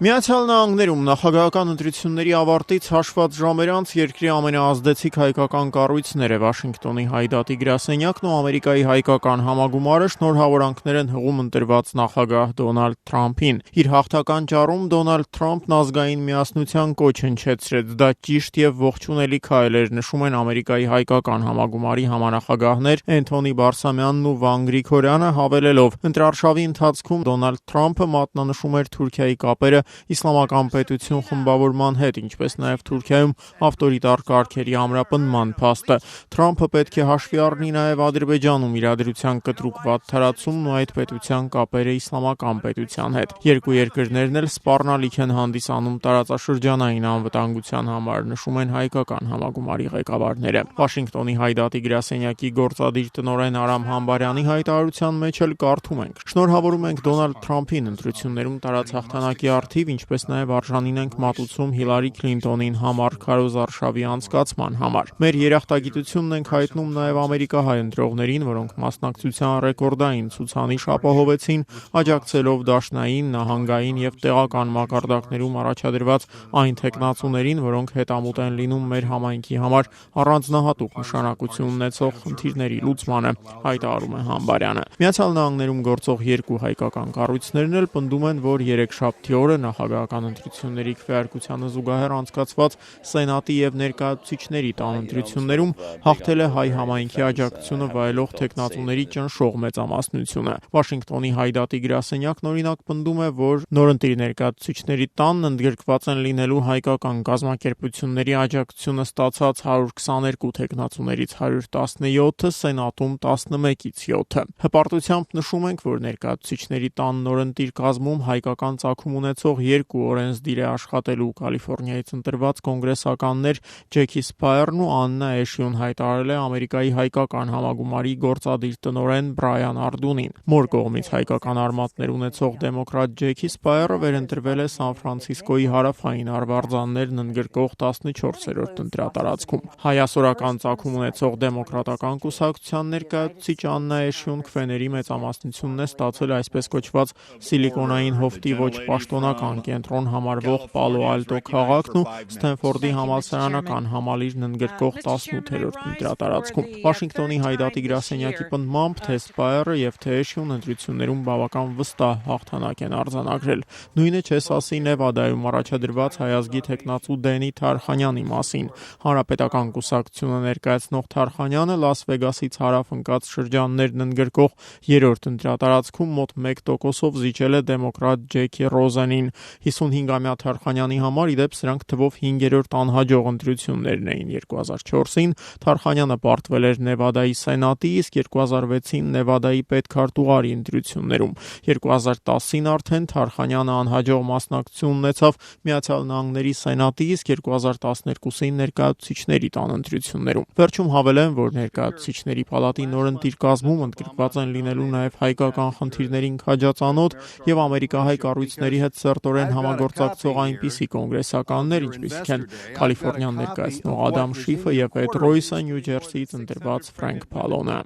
Միացյալ Նահանգներում նախագահական ընտրությունների ավարտից հաշված ժամեր անց երկրի ամենաազդեցիկ հայկական կառույցները Վաշինգտոնի հայդատի գրասենյակն ու Ամերիկայի հայկական համագումարը շնորհավորանքներ են հղում ընտրված նախագահ Դոնալդ Թրամփին։ Իր հաղթական ճառում Դոնալդ Թրամփն ազգային միասնության կոչ հնչեցրեց, դա ճիշտ եւ ողջունելի քայլ էր, նշում են Ամերիկայի հայկական համագումարի համանախագահներ Էնթոնի Բարսամյանն ու Վան Գրիգորյանը, հավելելով. ընտրարշավի ընթացքում Դոնալդ Թրամփը մատնանշում էր Թուրքիայի կապերը իսլամական պետություն խմբավորման հետ, ինչպես նաև Թուրքիայում ավտորիտար կարգերի ամրապնդման փաստը։ Թրամփը պետք է հաշվի առնի նաև Ադրբեջանում իրադրության կտրուկ վատթարացումն ու այդ պետության կապերը իսլամական պետության հետ։ Երկու երկրներն էլ սպառնալիք են հանդիսանում տարածաշրջանային անվտանգության համար, նշում են հայկական համագումարի ղեկավարները։ Վաշինգտոնի հայդատի գրասենյակի գործադիր տնօրեն Արամ Համբարյանի հայտարարության մեջ էլ կարդում ենք. շնորհավորում ենք Դոնալդ Թրամփին ընտրություններում տարած հաղթանակի առթիվ, ինչպես նաև արժանին ենք մատուցում Հիլարի Քլինտոնին համառ արշավի անցկացման համար։ Մեր երախտագիտությունն ենք հայտնում նաև ամերիկահայ ընտրողներին, որոնք մասնակցության ռեկորդային ցուցանիշ ապահովեցին, աջակցելով դաշնային, նահանգային եւ տեղական մակարդակներում առաջադրված այն թեկնածուներին, որոնք հետամուտ են լինում մեր համայնքի համար առանձնահատուկ նշանակություն ունեցող խնդիրների լուծմանը, հայտարարում է Համբարյանը։ Միացյալ Նահանգներում գործող երկու հայկական կառույցներն էլ պնդում են, որ երեքշաբթի օրը նախագահական ընտրությունների քվեարկությանը զուգահեռ անցկացված Սենատի եւ ներկայացուցիչների տան ընտրություններում հաղթել է հայ համայնքի աջակցությունը վայելող թեկնածուների ճնշող մեծամասնությունը։ Վաշինգտոնի հայդատի գրասենյակն օրինակ պնդում է, որ նորընտիր ներկայացուցիչների տանն ընդգրկված են լինելու հայկական կազմակերպությունների աջակցությունը ստացած 122 թեկնածուներից 117-ը, Սենատում 11-ից 7-ը։ Հպարտությամբ նշում ենք, որ ներկայացուցիչների տան նորընտիր կազմում հայկական ծագում ունեցող երկու օրենսդիր է աշխատելու Կալիֆոռնիայից ընտրված կոնգրեսականներ Ջեքի Սփայերն ու Աննա Էշյուն, հայտարարել է Ամերիկայի հայկական համագումարի գործադիր տնօրեն Բրայան Արդունին։ Մոր կողմից հայկական արմատներ ունեցող դեմոկրատ Ջեքի Սփայերը վերընտրվել է Սան Ֆրանցիսկոյի հարավային արվարձաններն ընդգրկող 14-րդ ընտրատարածքում։ Հայասորական ծագում ունեցող դեմոկրատական կուսակցության ներկայացուցիչ Աննա Էշյուն քվեների մեծամասնությունն է ստացել այսպես կոչված Սիլիկոնային հովտի ոչ պաշտոնական կենտրոն համարվող Պալո Ալտո քաղաքն ու Սթենֆորդի համալսարանական համալիրն ընդգրկող 18-րդ ընտրատարածքում։ Վաշինգտոնի հայդատի գրասենյակի պնդմամբ, թե Սփայերը եւ թե Էշյուն ընտրություններում բավական վստահ հաղթանակ են արձանագրել։ Նույնը չես ասի Նևադայում առաջադրված հայազգի թեկնածու Դենի Թարխանյանի մասին։ Հանրապետական կուսակցությունը ներկայացնող Թարխանյանը Լաս Վեգասից հարավ ընկած շրջաններն ընդգրկող 3-րդ ընտրատարածքում մոտ 1%-ով զիջել է դեմոկրատ Ջեքի Ռոզենին։ 55-ամյա Թարխանյանի համար ի դեպ սրանք թվով 5-րդ անհաջող ընտրություններն էին։ 2004-ին Թարխանյանը պարտվել էր Նևադայի Սենատի, իսկ 2006-ին Նևադայի պետքարտուղարի ընտրություններում։ 2010-ին արդեն Թարխանյանը անհաջող մասնակցություն ունեցավ Միացյալ Նահանգների Սենատի, իսկ 2012-ին ներկայացուցիչների տան ընտրություններում։ Վերջում հավելեմ, որ ներկայացուցիչների պալատի նորընտիր կազմում ընդգրկված են լինելու նաև հայկական խնդիրներին քաջածանոթ եւ ամերիկահայ կառույցների հետ սերտորեն համագործակցող այնպիսի կոնգրեսականներ, ինչպիսիք են Կալիֆոռնիան ներկայացնող Ադամ Շիֆը եւ Էդ Ռոյսը, Նյու Ջերսիից ընտրված Ֆրենկ Փալոնը։